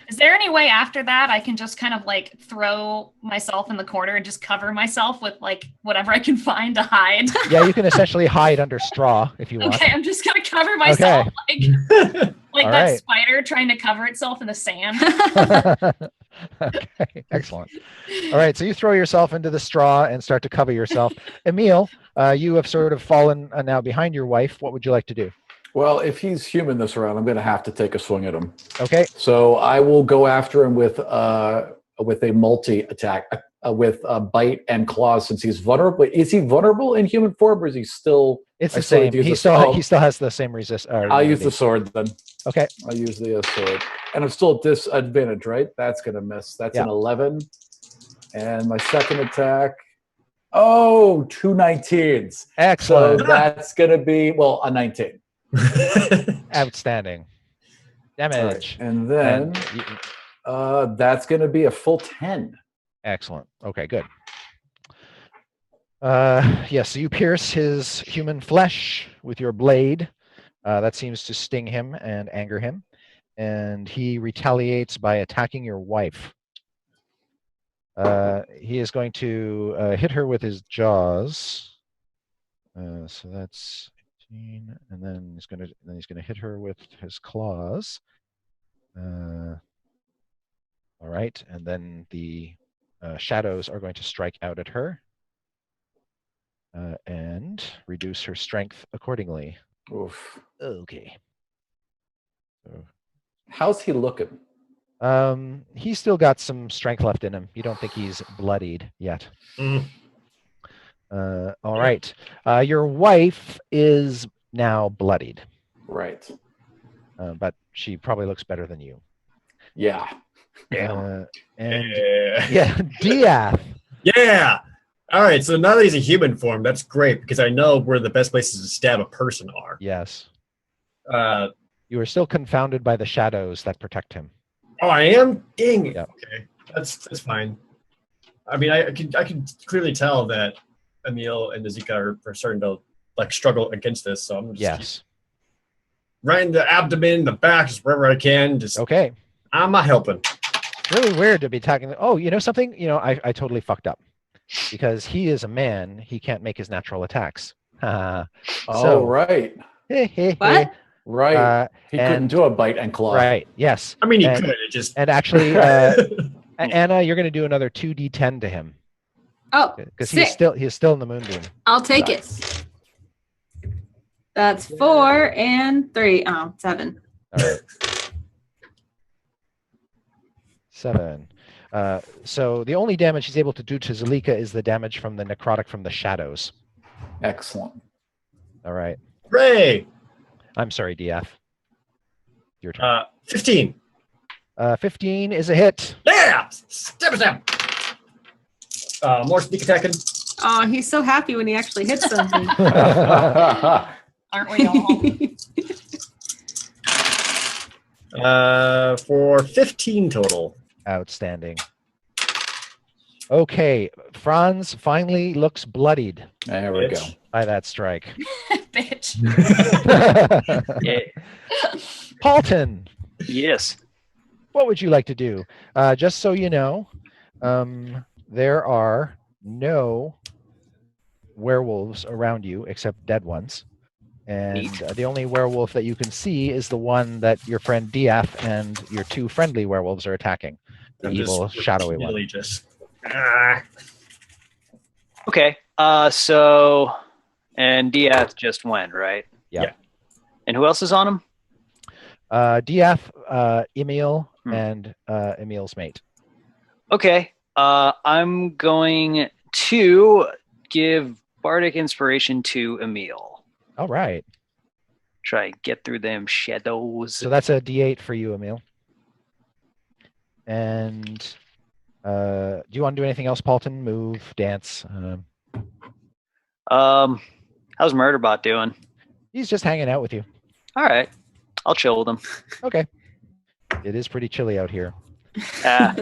Is there any way after that I can just kind of like throw myself in the corner and just cover myself with like whatever I can find to hide? Yeah, you can essentially hide under straw if you want. Okay, I'm just gonna cover myself like All that right. spider trying to cover itself in the sand. Okay, excellent. All right, so you throw yourself into the straw and start to cover yourself. Emil, you have sort of fallen now behind your wife. What would you like to do? Well, if he's human this round, I'm going to have to take a swing at him. Okay. So I will go after him with a multi attack. with bite and claws since he's vulnerable. Is he vulnerable in human form, or is he still? It's I the still same. need to use He the- still oh. he still has the same resist. I'll use the sword then. Okay. I'll use the sword, and I'm still at disadvantage, right? That's gonna miss. That's an 11, and my second attack. Oh, 2 19s. So Excellent. that's gonna be a 19. Outstanding. All right, Damage. and then that's gonna be a full 10. Excellent. Okay, good. Yes, so you pierce his human flesh with your blade. That seems to sting him and anger him. And he retaliates by attacking your wife. He is going to hit her with his jaws. So that's 18, and then he's gonna hit her with his claws. All right, and then the shadows are going to strike out at her and reduce her strength accordingly. Oof. Okay. So, How's he looking? he's still got some strength left in him. You don't think he's bloodied yet. Mm. All right. Your wife is now bloodied, Right. but she probably looks better than you. Yeah. And Yeah. Diath. Yeah. All right. So now that he's a human form, that's great because I know where the best places to stab a person are. Yes. Uh, You are still confounded by the shadows that protect him. oh, I am. Dang. Yeah. Okay. That's fine. I mean, I can clearly tell that Emil and Nazika are starting to struggle against this. So I'm just Yes. right in the abdomen, the back, just wherever I can. Just Okay. I'm not helping. Really weird to be attacking. Oh, you know something? I totally fucked up. Because he is a man, he can't make his natural attacks. Oh, So- right. What? Right. He couldn't and- do a bite and claw. Right. Yes. I mean, he And- could. It just And actually, Anna, you're going to do another 2d10 to him Oh, because sick. he's still in the moonbeam. I'll take Nice. it. That's 4 and 3. Oh, 7. All right. 7. So the only damage he's able to do to Zalika is the damage from the necrotic from the shadows. Excellent. All right. Ray. I'm sorry, DF. Your turn. 15. 15 is a hit. Yeah. Stab. More sneak attacking. Oh, he's so happy when he actually hits something. Aren't we all? For 15 total. Outstanding. Okay, Franz finally looks bloodied There we go. Bitch. by that strike. Bitch. Yeah. Paulton, Yes. what would you like to do? Just so you know, there are no werewolves around you except dead ones. And Neat. the only werewolf that you can see is the one that your friend Diath and your two friendly werewolves are attacking. The I'm evil, just shadowy one. repeatedly just. Okay. So, and Diath just went, right? Yeah. Yeah. And who else is on him? Diath, Emil, Hmm. and Emil's mate. Okay. I'm going to give Bardic Inspiration to Emil. All right. Try and get through them shadows. So that's a D8 for you, Emil. And do you want to do anything else, Paulton? Move, dance. How's Murderbot doing? He's just hanging out with you. All right. I'll chill with him. Okay. It is pretty chilly out here. Ah,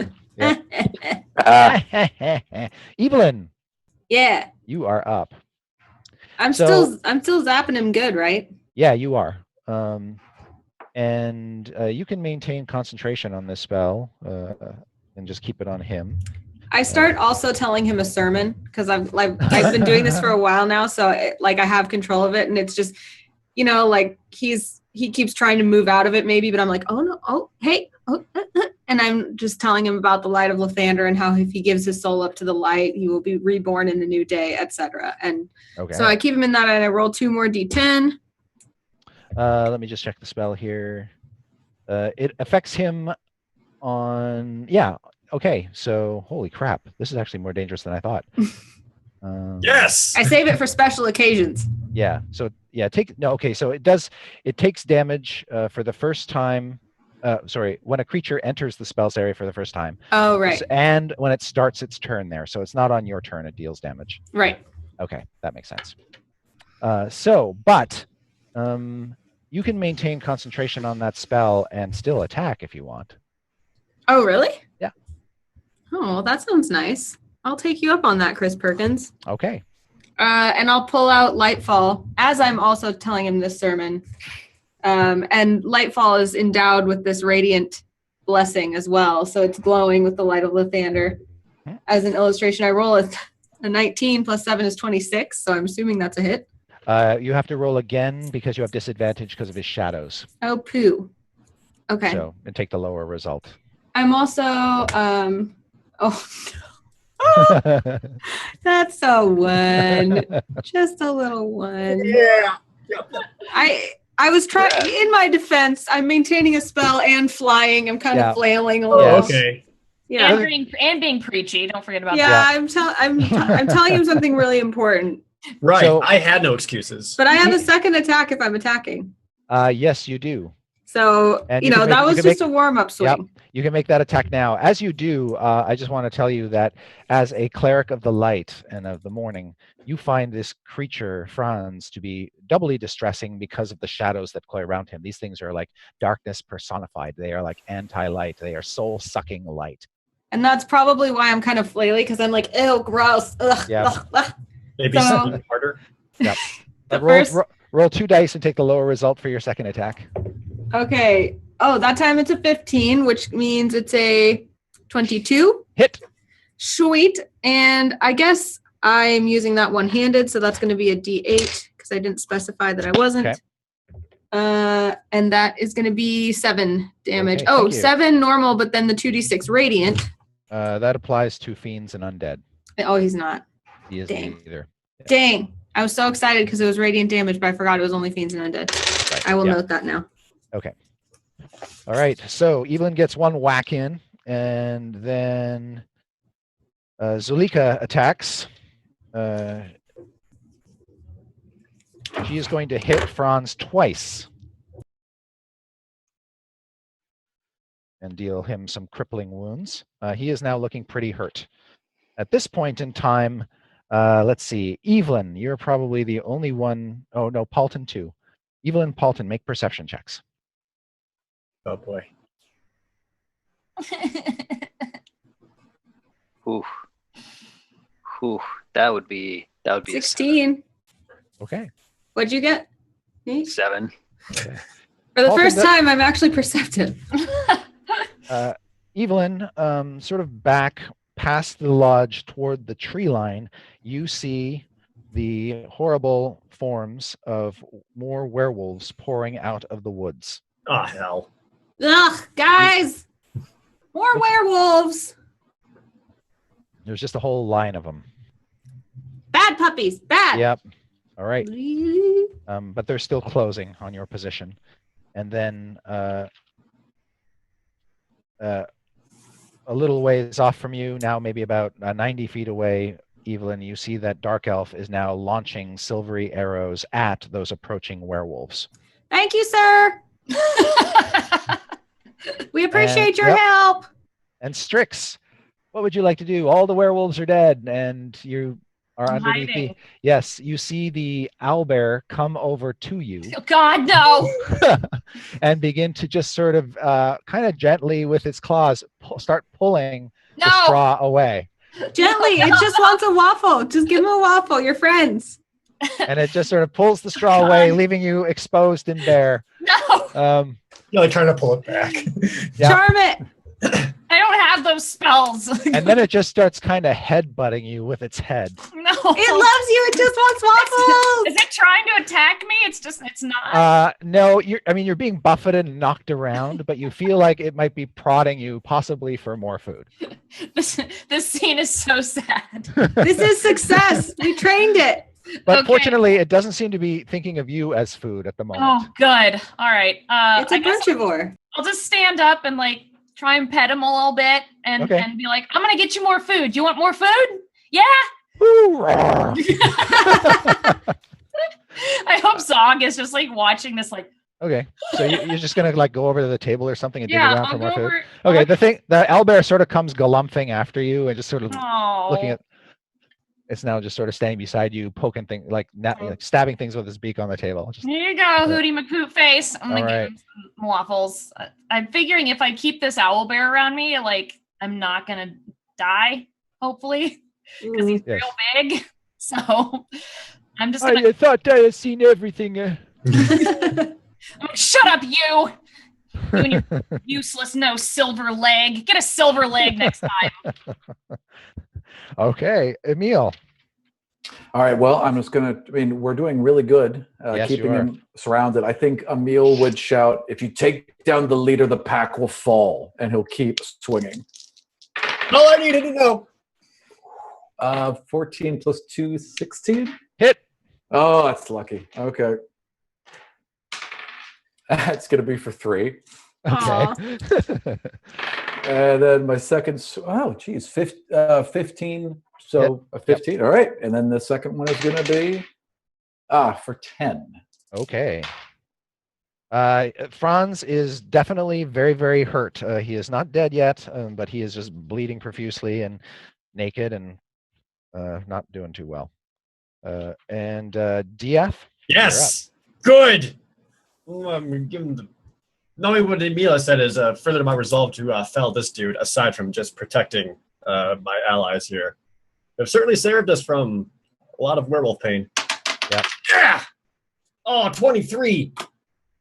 Evelyn, Yeah. you are up. I'm So- still zapping him good, right? Yeah, you are. And you can maintain concentration on this spell and just keep it on him. I start also telling him a sermon because I've been doing this for a while now, so I have control of it, and it's just, he keeps trying to move out of it maybe, but I'm like, oh no, oh hey, oh, and I'm just telling him about the light of Lathander and how if he gives his soul up to the light, he will be reborn in a new day, etc. And Okay. so I keep him in that, and I roll 2 more d10. Let me just check the spell here. It affects him on Okay, so holy crap, this is actually more dangerous than I thought. Yes. I save it for special occasions. Yeah. So yeah, so it takes damage for the first time. When a creature enters the spell's area for the first time. Oh, right. And when it starts its turn there. So it's not on your turn, it deals damage. Right. Okay, that makes sense. But you can maintain concentration on that spell and still attack if you want. Oh, really? Yeah. Oh, that sounds nice. I'll take you up on that, Chris Perkins. Okay. And I'll pull out Lightfall as I'm also telling him this sermon. And Lightfall is endowed with this radiant blessing as well. So it's glowing with the light of Lathander. As an illustration, I roll a 19 plus 7 is 26. So I'm assuming that's a hit. You have to roll again because you have disadvantage because of his shadows. Oh, poo. Okay. So, and take the lower result. I'm also, that's a 1. Just a little 1. Yeah. I was trying, in my defense, I'm maintaining a spell and flying. I'm kind of flailing a Oh, little. okay. Yeah. And being preachy. Don't forget about Yeah, that. I'm telling him something really important. Right. So- I had no excuses. But I have a second attack if I'm attacking. Yes, you do. So, And you you know, can that make- was you can just a warm-up swing. Yep. You can make that attack now. As you do, I just want to tell you that as a cleric of the light and of the morning, you find this creature, Franz, to be doubly distressing because of the shadows that play around him. These things are like darkness personified. They are like anti-light. They are soul-sucking light. And that's probably why I'm kind of flaily, because I'm like, ew, gross. Ugh, Yeah. ugh, ugh. Maybe So- something harder. Yep. The roll, first- roll 2 dice and take the lower result for your second attack. Okay. Oh, that time it's a 15, which means it's a 22. Hit. Sweet. And I guess I'm using that one-handed, so that's going to be a D8 because I didn't specify that I wasn't. Okay. And that is going to be 7 damage. Okay, Oh, thank you. 7 normal, but then the 2d6 radiant. That applies to fiends and undead. Oh, he's not. He isn't Dang. either. Dang. I was so excited because it was radiant damage, but I forgot it was only fiends and undead. Right. I will Yeah. note that now. Okay. All right. So Evelyn gets 1 whack in, and then Zulika attacks. She is going to hit Franz twice and deal him some crippling wounds. He is now looking pretty hurt. At this point in time, let's see. Evelyn, you're probably the only one. Oh, no, Paulton too. Evelyn, Paulton, make perception checks. Oh boy. Ooh. Ooh. That would be a 16. Okay. What'd you get? 8? 7. For the Paulton, first that- time, I'm actually perceptive. Evelyn, sort of back past the lodge toward the tree line, you see the horrible forms of more werewolves pouring out of the woods. Ah, hell. Ugh, guys! More werewolves! There's just a whole line of them. Bad puppies, bad! Yep. All right. Really? But they're still closing on your position. And then a little ways off from you, now maybe about 90 feet away, Evelyn, you see that Dark Elf is now launching silvery arrows at those approaching werewolves. Thank you, sir! We appreciate your yep. help! And Strix, what would you like to do? All the werewolves are dead, and you are I'm underneath the... hiding. Yes, you see the owlbear come over to you Oh, God, no. and begin to just sort of kind of gently with its claws start pulling the No. straw away. Gently, it just wants a waffle. Just give him a waffle. You're friends. And it just sort of pulls the straw away, leaving you exposed and bare. No. You're like trying to pull it back. Yeah. Charm it. I don't have those spells. And then it just starts kind of headbutting you with its head. No. It loves you. It just wants waffles. Is it trying to attack me? It's not. No, you're being buffeted and knocked around, but you feel like it might be prodding you possibly for more food. This scene is so sad. This is success. We trained it. But Okay. fortunately, it doesn't seem to be thinking of you as food at the moment. Oh, good. All right. It's a I guess bunchivore. I'll just stand up and like try and pet him a little bit and Okay. and be like, I'm gonna get you more food. You want more food? Yeah. Hoorah! I hope Zog is just like watching this, like, Okay, so you're just gonna like go over to the table or something and dig yeah, around I'll for go more food. over. Okay, the owlbear sort of comes galumphing after you and just sort of Oh, looking at. It's now just sort of standing beside you, poking things like stabbing things with his beak on the table. Just, here you go, Hootie McPoop face. I'm gonna All give right. him some waffles. I'm figuring if I keep this owl bear around me, like, I'm not gonna die, hopefully, because he's Yes. real big. So I'm just gonna I thought I had seen everything. I'm like, shut up, you and your useless no silver leg. Get a silver leg next time. Okay, Emil. All right. Well, I'm just gonna. I mean, we're doing really good, Yes, you keeping are. him surrounded. I think Emil would shout, "If you take down the leader, the pack will fall," and he'll keep swinging. All I needed to know. 14 plus 2, 16. Hit. Oh, that's lucky. Okay. That's gonna be for 3. Okay. And then my second, geez, 15. So a 15. All right. And then the second one is going to be for 10. Okay. Franz is definitely very, very hurt. He is not dead yet, but he is just bleeding profusely and naked and not doing too well. And DF? Yes. Good. I'm giving the. Knowing what Emila said is further to my resolve to fell this dude, aside from just protecting my allies here. They've certainly saved us from a lot of werewolf pain. Yep. Yeah! Oh, 23!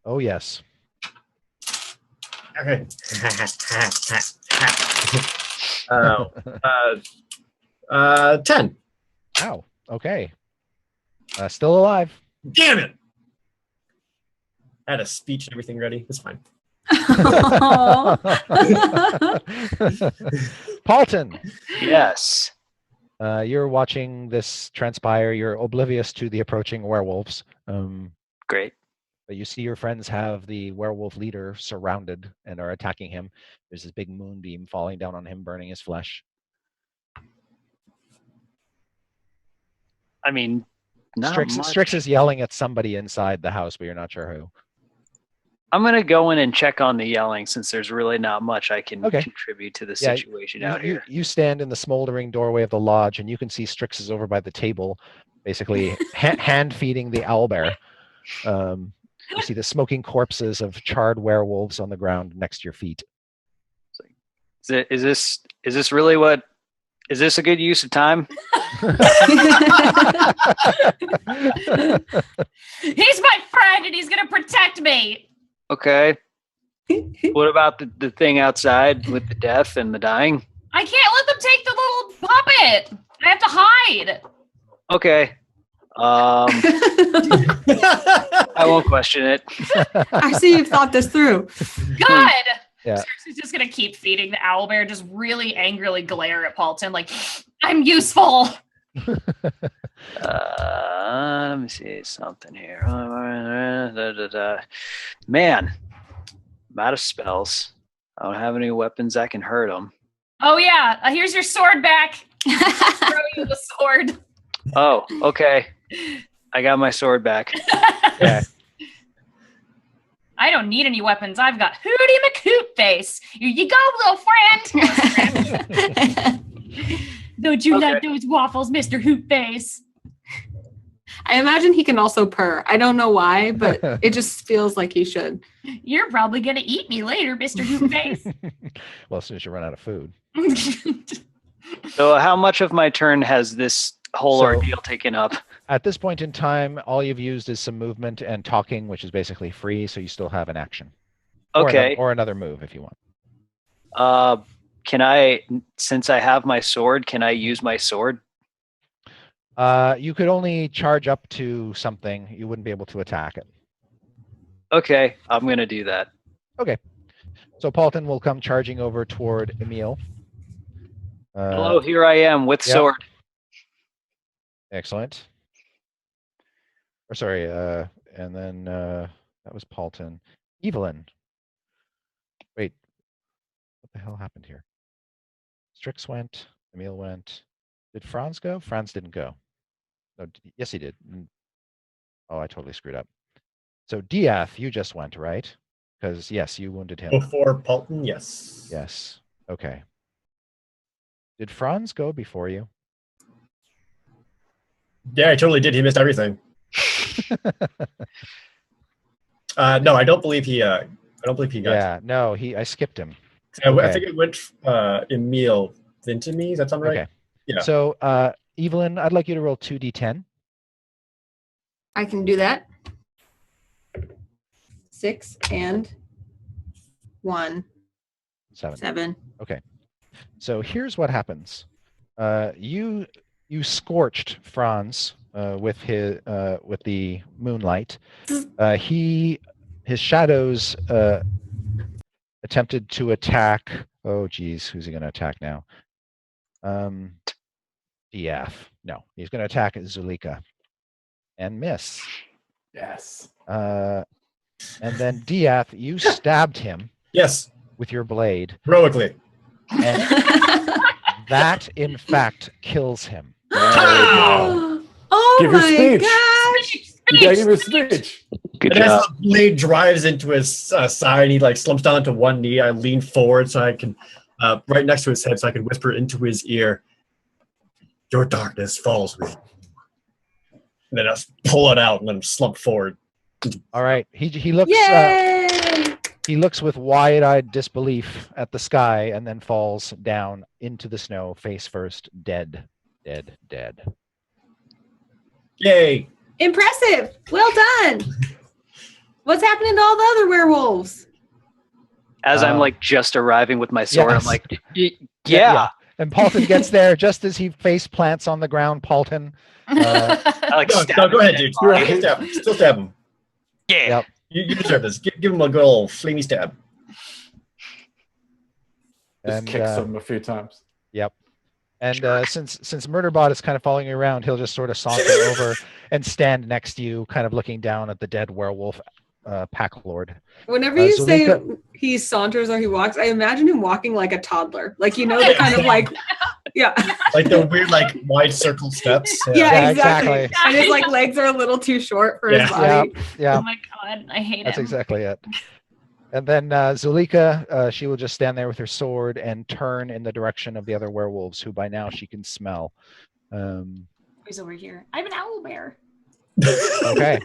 Oh, yes. Okay. 10. Wow. Okay. Still alive. Damn it! I had a speech and everything ready. It's fine. Paulton, Yes. you're watching this transpire. You're oblivious to the approaching werewolves. Great. But you see your friends have the werewolf leader surrounded and are attacking him. There's this big moonbeam falling down on him, burning his flesh. I mean, not Strix, much. Strix is yelling at somebody inside the house, but you're not sure who. I'm gonna go in and check on the yelling since there's really not much I can Okay. contribute to the Yeah, situation out here. You stand in the smoldering doorway of the lodge, and you can see Strix is over by the table, basically hand feeding the owlbear. You see the smoking corpses of charred werewolves on the ground next to your feet. Is this really what? Is this a good use of time? He's my friend and he's gonna protect me. Okay. What about the thing outside with the death and the dying? I can't let them take the little puppet. I have to hide. Okay. I won't question it. I see you've thought this through. Good. Yeah. Strix is just gonna keep feeding the owlbear, just really angrily glare at Paulton, like, I'm useful. Let me see something here. Man, I'm out of spells. I don't have any weapons that can hurt them. Oh yeah, here's your sword back. Throw you the sword. Oh, okay. I got my sword back. Yeah. I don't need any weapons. I've got Hootie McHoot face. Here you go, little friend. Don't you like those waffles, Mr. Hoot Face? I imagine he can also purr. I don't know why, but it just feels like he should. You're probably gonna eat me later, Mr. Hoot Face. Well, as soon as you run out of food. So how much of my turn has this whole So- ordeal taken up? At this point in time, all you've used is some movement and talking, which is basically free, so you still have an action. Okay. Or another move if you want. Can I, since I have my sword, can I use my sword? You could only charge up to something. You wouldn't be able to attack it. Okay, I'm going to do that. Okay. So Paulton will come charging over toward Emil. Hello, here I am with yep. sword. Excellent. Or sorry, and then that was Paulton. Evelyn. Wait. What the hell happened here? Strix went. Emil went. Did Franz go? Franz didn't go. No, yes, he did. Oh, I totally screwed up. So Diath, you just went, right? Because yes, you wounded him. Before Paulton, yes. Yes. Okay. Did Franz go before you? Yeah, I totally did. He missed everything. No, I don't believe he. I don't believe he got. Yeah. No, I skipped him. I think it went Emil then to me. Does that sound right? Okay. Yeah. So Evelyn, I'd like you to roll 2d10. I can do that. 6 and 1, 7. 7. So here's what happens. You scorched Franz with the moonlight. His shadows attempted to attack. Oh geez, who's he going to attack now? Diath. No, he's going to attack Zulika and miss. Yes. And then Diath, you stabbed him Yes. with your blade, Heroically. and that in fact kills him. There you go. Oh Give your my speech. gosh. You gotta give your speech. Good And as job. the blade drives into his side, he like slumps down to one knee. I lean forward so I can, right next to his head, so I can whisper into his ear, "Your darkness falls with you." And then I just pull it out and then slump forward. All right, he looks Yay! he looks with wide-eyed disbelief at the sky and then falls down into the snow, face first, dead. Yay! Impressive. Well done. What's happening to all the other werewolves? As I'm like just arriving with my sword, yes. I'm like, yeah. And Paulton gets there just as he face plants on the ground. Paulton, I like No, stab no, him go in ahead, the dude. body. Still stab him. Still stab him. Yeah. Yep. You deserve this. Give him a good old flamey stab. Just and kicks him a few times. yep. And since Murderbot is kind of following you around, he'll just sort of saunter over and stand next to you, kind of looking down at the dead werewolf pack lord. Whenever you say Zulika- he saunters or he walks, I imagine him walking like a toddler. Like, you know, the kind of like, yeah. Like the weird, like wide circle steps. Yeah, Yeah, exactly. exactly. And his like legs are a little too short for his Yeah. body. Yeah. Oh my god, I hate That's him. exactly it. And then Zulika, she will just stand there with her sword and turn in the direction of the other werewolves, who by now she can smell. He's over here. I'm an owl bear. Okay.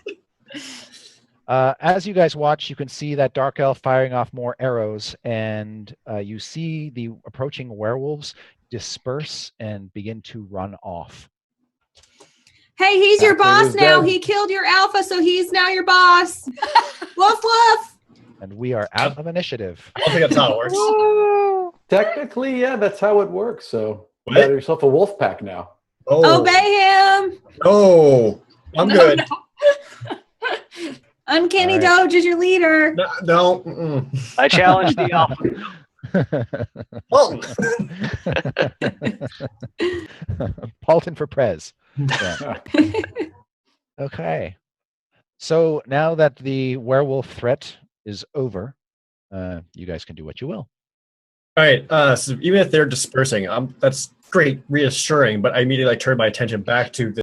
As you guys watch, you can see that Dark Elf firing off more arrows, and you see the approaching werewolves disperse and begin to run off. Hey, he's your Packer boss is now. dead. He killed your alpha, so he's now your boss. Woof woof. And we are out of initiative. I don't think that's how it works. Technically, yeah, that's how it works. So you What? got yourself a wolf pack now. Oh, Obey him. no. I'm No, good. no. Uncanny All right. Doge is your leader. No. Mm-mm. I challenge the alpha. Paulton. Paulton for Prez. Yeah. Okay. So now that the werewolf threat is over, you guys can do what you will. All right. So even if they're dispersing, that's great, reassuring. But I immediately turn my attention back to